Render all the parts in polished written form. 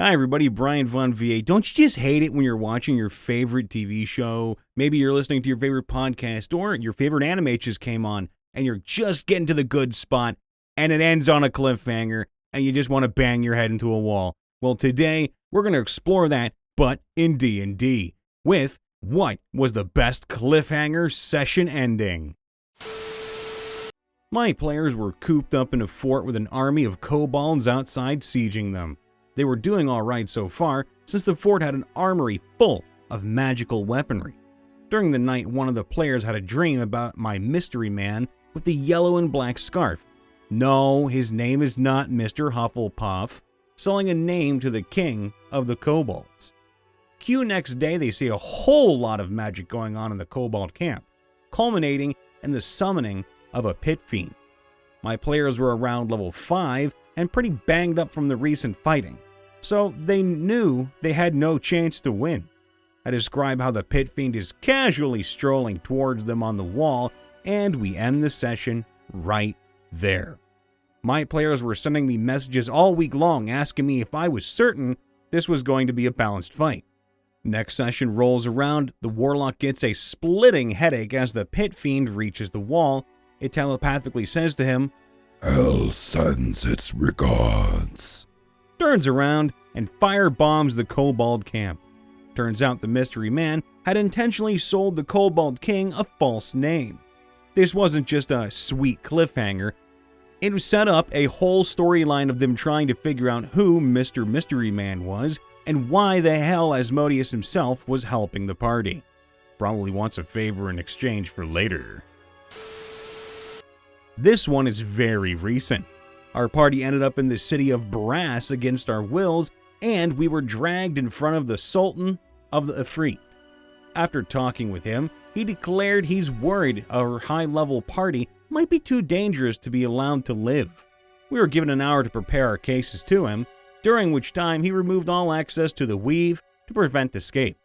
Hi everybody, Brian Von VA. Don't you just hate it when you're watching your favorite TV show? Maybe you're listening to your favorite podcast or your favorite anime just came on and you're just getting to the good spot and it ends on a cliffhanger and you just want to bang your head into a wall. Well, today we're going to explore that, but in D&D, with what was the best cliffhanger session ending. My players were cooped up in a fort with an army of kobolds outside sieging them. They were doing alright so far, since the fort had an armory full of magical weaponry. During the night, one of the players had a dream about my mystery man with the yellow and black scarf. No, his name is not Mr. Hufflepuff, selling a name to the king of the kobolds. Cue next day, they see a whole lot of magic going on in the kobold camp, culminating in the summoning of a pit fiend. My players were around level 5 and pretty banged up from the recent fighting, so they knew they had no chance to win. I describe how the pit fiend is casually strolling towards them on the wall, and we end the session right there. My players were sending me messages all week long asking me if I was certain this was going to be a balanced fight. Next session rolls around, the warlock gets a splitting headache as the pit fiend reaches the wall. It telepathically says to him, "Hell sends its regards," turns around and firebombs the kobold camp. Turns out the mystery man had intentionally sold the kobold king a false name. This wasn't just a sweet cliffhanger. It set up a whole storyline of them trying to figure out who Mr. Mystery Man was and why the hell Asmodeus himself was helping the party. Probably wants a favor in exchange for later. This one is very recent. Our party ended up in the city of Brass against our wills, and we were dragged in front of the Sultan of the Ifrit. After talking with him, he declared he's worried our high-level party might be too dangerous to be allowed to live. We were given an hour to prepare our cases to him, during which time he removed all access to the weave to prevent escape.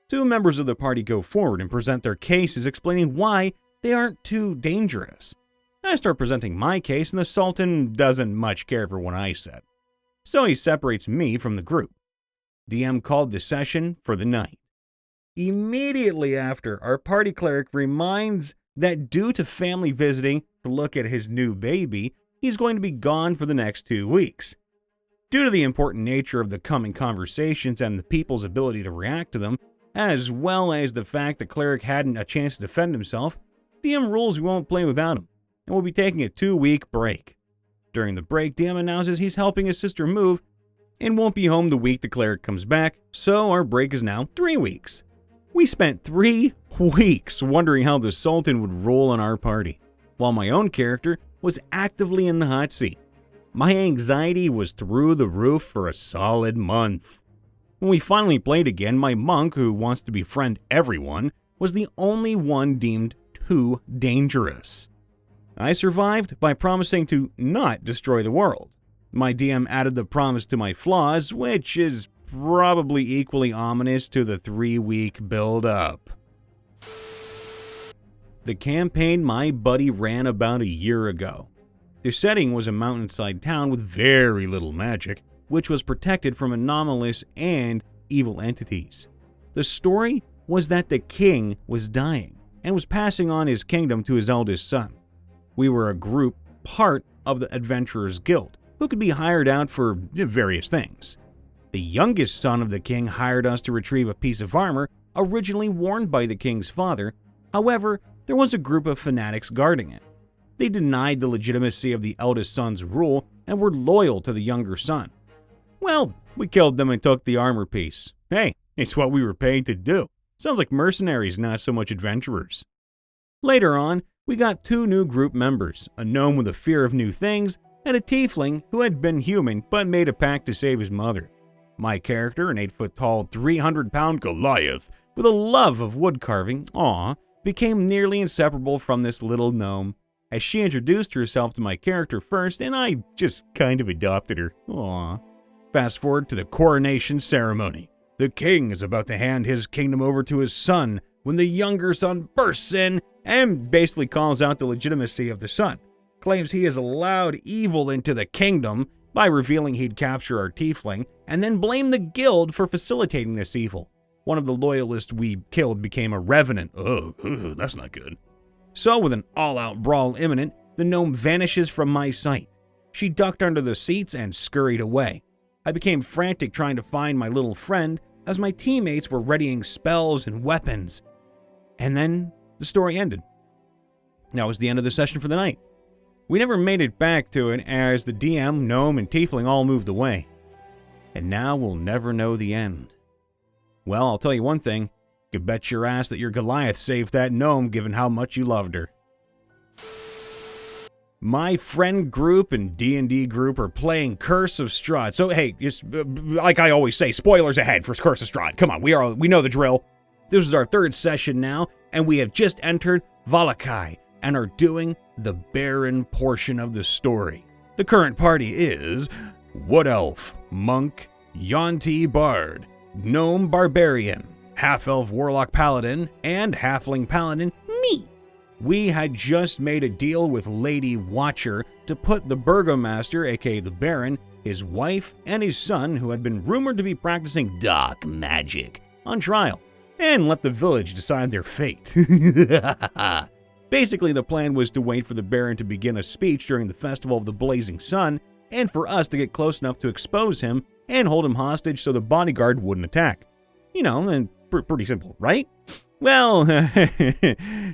Two members of the party go forward and present their cases explaining why they aren't too dangerous. I start presenting my case and the Sultan doesn't much care for what I said, so he separates me from the group. DM called the session for the night. Immediately after, our party cleric reminds that due to family visiting to look at his new baby, he's going to be gone for the next 2 weeks. Due to the important nature of the coming conversations and the people's ability to react to them, as well as the fact the cleric hadn't a chance to defend himself, DM rules we won't play without him, and we'll be taking a 2-week break. During the break, DM announces he's helping his sister move and won't be home the week the cleric comes back, so our break is now 3 weeks. We spent 3 weeks wondering how the Sultan would roll on our party, while my own character was actively in the hot seat. My anxiety was through the roof for a solid month. When we finally played again, my monk, who wants to befriend everyone, was the only one deemed too dangerous. I survived by promising to not destroy the world. My DM added the promise to my flaws, which is probably equally ominous to the 3-week build-up. The campaign my buddy ran about a year ago. The setting was a mountainside town with very little magic, which was protected from anomalous and evil entities. The story was that the king was dying and was passing on his kingdom to his eldest son. We were a group part of the Adventurers Guild, who could be hired out for various things. The youngest son of the king hired us to retrieve a piece of armor originally worn by the king's father. However, there was a group of fanatics guarding it. They denied the legitimacy of the eldest son's rule and were loyal to the younger son. Well, we killed them and took the armor piece. Hey, it's what we were paid to do. Sounds like mercenaries, not so much adventurers. Later on, we got 2 new group members, a gnome with a fear of new things, and a tiefling who had been human but made a pact to save his mother. My character, an 8-foot-tall, 300-pound Goliath with a love of wood carving, became nearly inseparable from this little gnome, as she introduced herself to my character first and I just kind of adopted her. Fast forward to the coronation ceremony. The king is about to hand his kingdom over to his son when the younger son bursts in and basically calls out the legitimacy of the son, claims he has allowed evil into the kingdom, by revealing he'd capture our tiefling and then blame the guild for facilitating this evil. One of the loyalists we killed became a revenant. Ugh, that's not good. So with an all-out brawl imminent, the gnome vanishes from my sight. She ducked under the seats and scurried away. I became frantic trying to find my little friend as my teammates were readying spells and weapons. And then the story ended. That was the end of the session for the night. We never made it back to it as the DM, gnome, and tiefling all moved away. And now we'll never know the end. Well, I'll tell you one thing. You could bet your ass that your Goliath saved that gnome given how much you loved her. My friend group and D&D group are playing Curse of Strahd. So hey, just like I always say, spoilers ahead for Curse of Strahd. Come on, we know the drill. This is our third session now, and we have just entered Valakai and are doing the Baron portion of the story. The current party is Wood Elf, Monk, Yonti Bard, Gnome Barbarian, Half-Elf Warlock Paladin, and Halfling Paladin, me. We had just made a deal with Lady Watcher to put the Burgomaster, aka the Baron, his wife, and his son, who had been rumored to be practicing dark magic, on trial, and let the village decide their fate. Basically, the plan was to wait for the Baron to begin a speech during the Festival of the Blazing Sun, and for us to get close enough to expose him and hold him hostage so the bodyguard wouldn't attack. You know, and pretty simple, right? Well,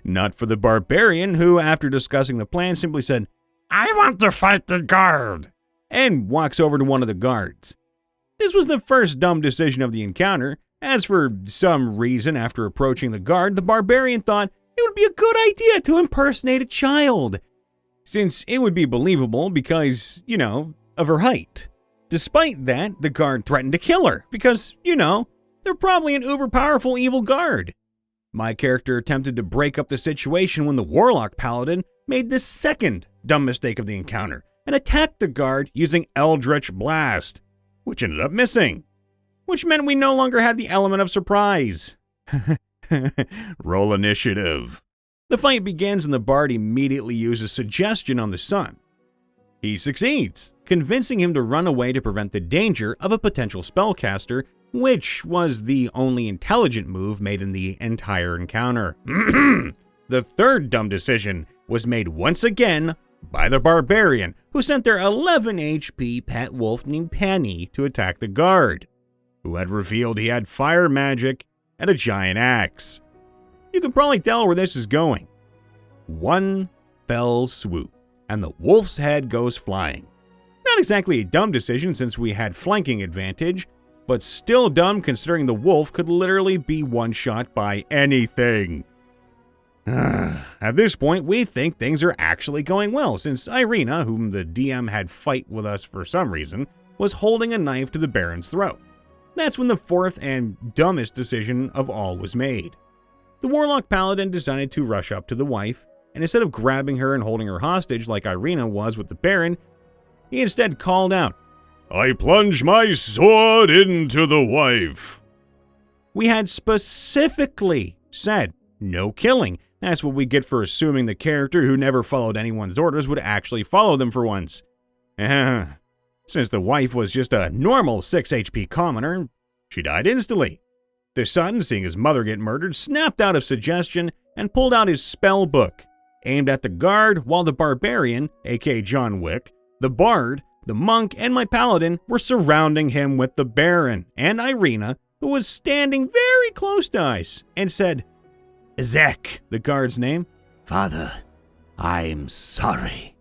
not for the Barbarian, who, after discussing the plan, simply said, "I want to fight the guard," and walks over to one of the guards. This was the first dumb decision of the encounter, as for some reason, after approaching the guard, the Barbarian thought it would be a good idea to impersonate a child, since it would be believable because, you know, of her height. Despite that, the guard threatened to kill her because, you know, they're probably an uber-powerful evil guard. My character attempted to break up the situation when the Warlock Paladin made the second dumb mistake of the encounter and attacked the guard using Eldritch Blast, which ended up missing, which meant we no longer had the element of surprise. Roll initiative. The fight begins and the bard immediately uses suggestion on the son. He succeeds, convincing him to run away to prevent the danger of a potential spellcaster, which was the only intelligent move made in the entire encounter. The third dumb decision was made once again by the Barbarian, who sent their 11 HP pet wolf named Penny to attack the guard, who had revealed he had fire magic and a giant axe. You can probably tell where this is going. One fell swoop, and the wolf's head goes flying. Not exactly a dumb decision since we had flanking advantage, but still dumb considering the wolf could literally be one-shot by anything. At this point, we think things are actually going well, since Irina, whom the DM had fight with us for some reason, was holding a knife to the Baron's throat. That's when the fourth and dumbest decision of all was made. The Warlock Paladin decided to rush up to the wife, and instead of grabbing her and holding her hostage like Irina was with the Baron, he instead called out, "I plunge my sword into the wife." We had specifically said no killing. That's what we get for assuming the character who never followed anyone's orders would actually follow them for once. Since the wife was just a normal 6 HP commoner, she died instantly. The son, seeing his mother get murdered, snapped out of suggestion and pulled out his spell book, aimed at the guard, while the Barbarian, aka John Wick, the Bard, the Monk, and my Paladin were surrounding him with the Baron and Irina, who was standing very close to us, and said, "Ezek," the guard's name, "Father, I'm sorry,"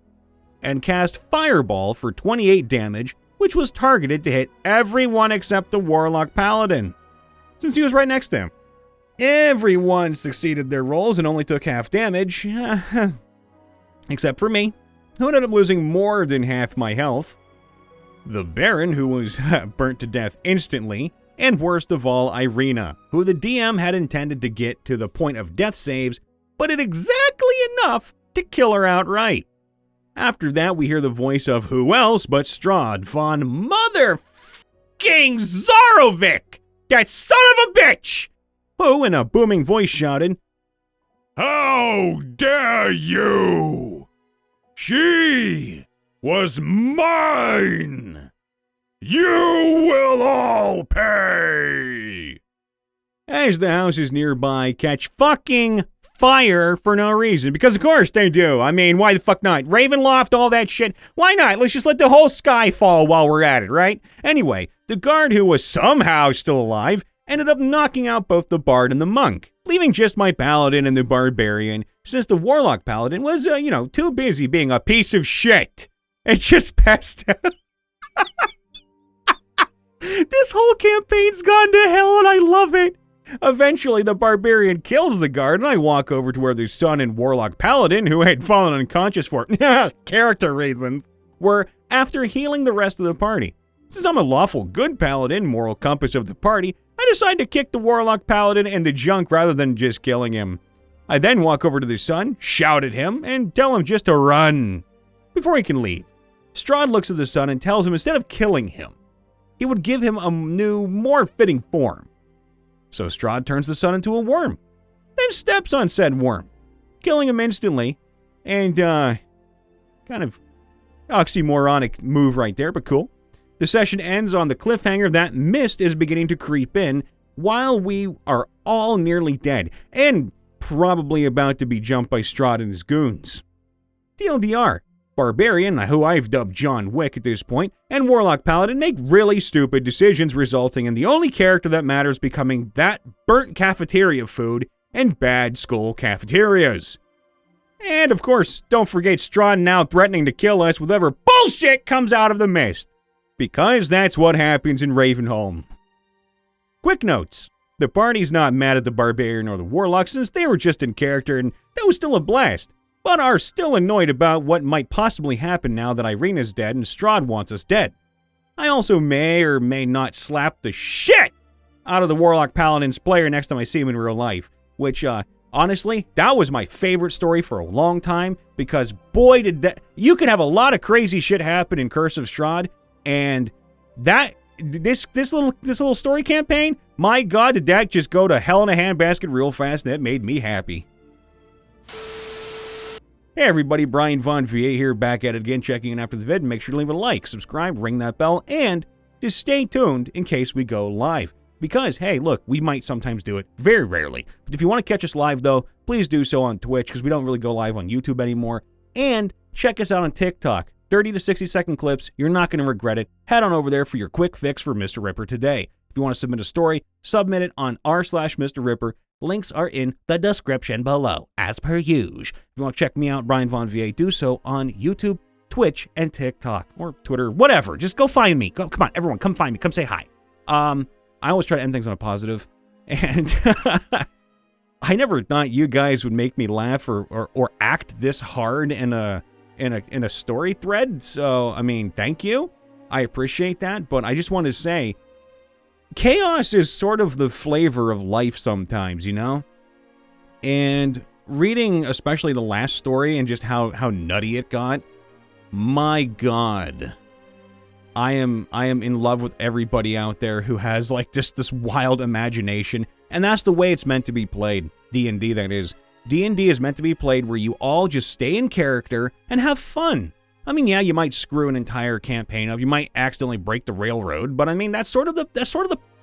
and cast Fireball for 28 damage, which was targeted to hit everyone except the Warlock Paladin, since he was right next to him. Everyone succeeded their rolls and only took half damage, except for me, who ended up losing more than half my health, the Baron, who was burnt to death instantly, and worst of all, Irina, who the DM had intended to get to the point of death saves, but did exactly enough to kill her outright. After that, we hear the voice of who else but Strahd von Motherfucking Zarovic, that son of a bitch, who in a booming voice shouted, "How dare you! She was mine. You will all pay. As the houses nearby catch fucking fire for no reason. Because of course they do. I mean, why the fuck not? Ravenloft, all that shit. Why not? Let's just let the whole sky fall while we're at it, right? Anyway, the guard, who was somehow still alive, ended up knocking out both the bard and the monk, leaving just my paladin and the barbarian, since the warlock paladin was, too busy being a piece of shit. And just passed out. This whole campaign's gone to hell and I love it. Eventually, the barbarian kills the guard, and I walk over to where the son and warlock paladin, who had fallen unconscious for character reasons, were after healing the rest of the party. Since I'm a lawful good paladin, moral compass of the party, I decide to kick the warlock paladin in the junk rather than just killing him. I then walk over to the son, shout at him, and tell him just to run before he can leave. Strahd looks at the son and tells him instead of killing him, he would give him a new, more fitting form. So Strahd turns the son into a worm, then steps on said worm, killing him instantly, and kind of oxymoronic move right there, but cool. The session ends on the cliffhanger that mist is beginning to creep in while we are all nearly dead, and probably about to be jumped by Strahd and his goons. TLDR, Barbarian, who I've dubbed John Wick at this point, and Warlock Paladin make really stupid decisions, resulting in the only character that matters becoming that burnt cafeteria food in bad school cafeterias. And of course, don't forget Strahd now threatening to kill us with whatever bullshit comes out of the mist, because that's what happens in Ravenholm. Quick notes. The party's not mad at the Barbarian or the Warlock since they were just in character and that was still a blast, but are still annoyed about what might possibly happen now that Irena's dead and Strahd wants us dead. I also may or may not slap the shit out of the Warlock Paladin's player next time I see him in real life, which, honestly, that was my favorite story for a long time, because boy did that, you could have a lot of crazy shit happen in Curse of Strahd, and this little story campaign, my god, did that just go to hell in a handbasket real fast, and that made me happy. Hey everybody, Brian Von VA here, back at it again, checking in after the vid. Make sure to leave a like, subscribe, ring that bell, and just stay tuned in case we go live. Because, hey, look, we might sometimes do it, very rarely. But if you want to catch us live, though, please do so on Twitch, because we don't really go live on YouTube anymore. And check us out on TikTok. 30 to 60 second clips, you're not going to regret it. Head on over there for your quick fix for MrRipper today. If you want to submit a story, submit it on r/MrRipper. Links are in the description below, as per usual. If you want to check me out, Brian Von VA, do so on YouTube, Twitch, and TikTok, or Twitter, whatever. Just go find me. Come on, everyone, come find me. Come say hi. I always try to end things on a positive, and I never thought you guys would make me laugh or act this hard in a story thread. So, I mean, thank you. I appreciate that, but I just want to say, chaos is sort of the flavor of life sometimes, you know? And reading especially the last story and just how nutty it got, my god. I am in love with everybody out there who has like just this wild imagination, and that's the way it's meant to be played. D&D, that is. D&D is meant to be played where you all just stay in character and have fun. I mean, yeah, you might screw an entire campaign up, you might accidentally break the railroad, but I mean, that's sort of the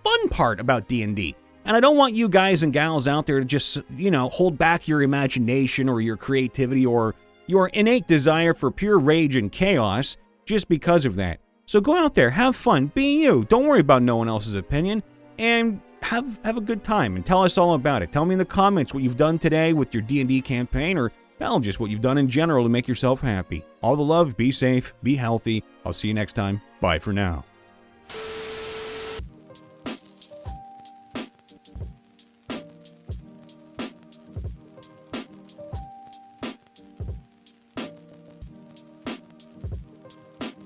fun part about D&D. And I don't want you guys and gals out there to just, hold back your imagination or your creativity or your innate desire for pure rage and chaos just because of that. So go out there, have fun, be you, don't worry about no one else's opinion, and have a good time and tell us all about it. Tell me in the comments what you've done today with your D&D campaign, or hell, just what you've done in general to make yourself happy. All the love, be safe, be healthy. I'll see you next time. Bye for now.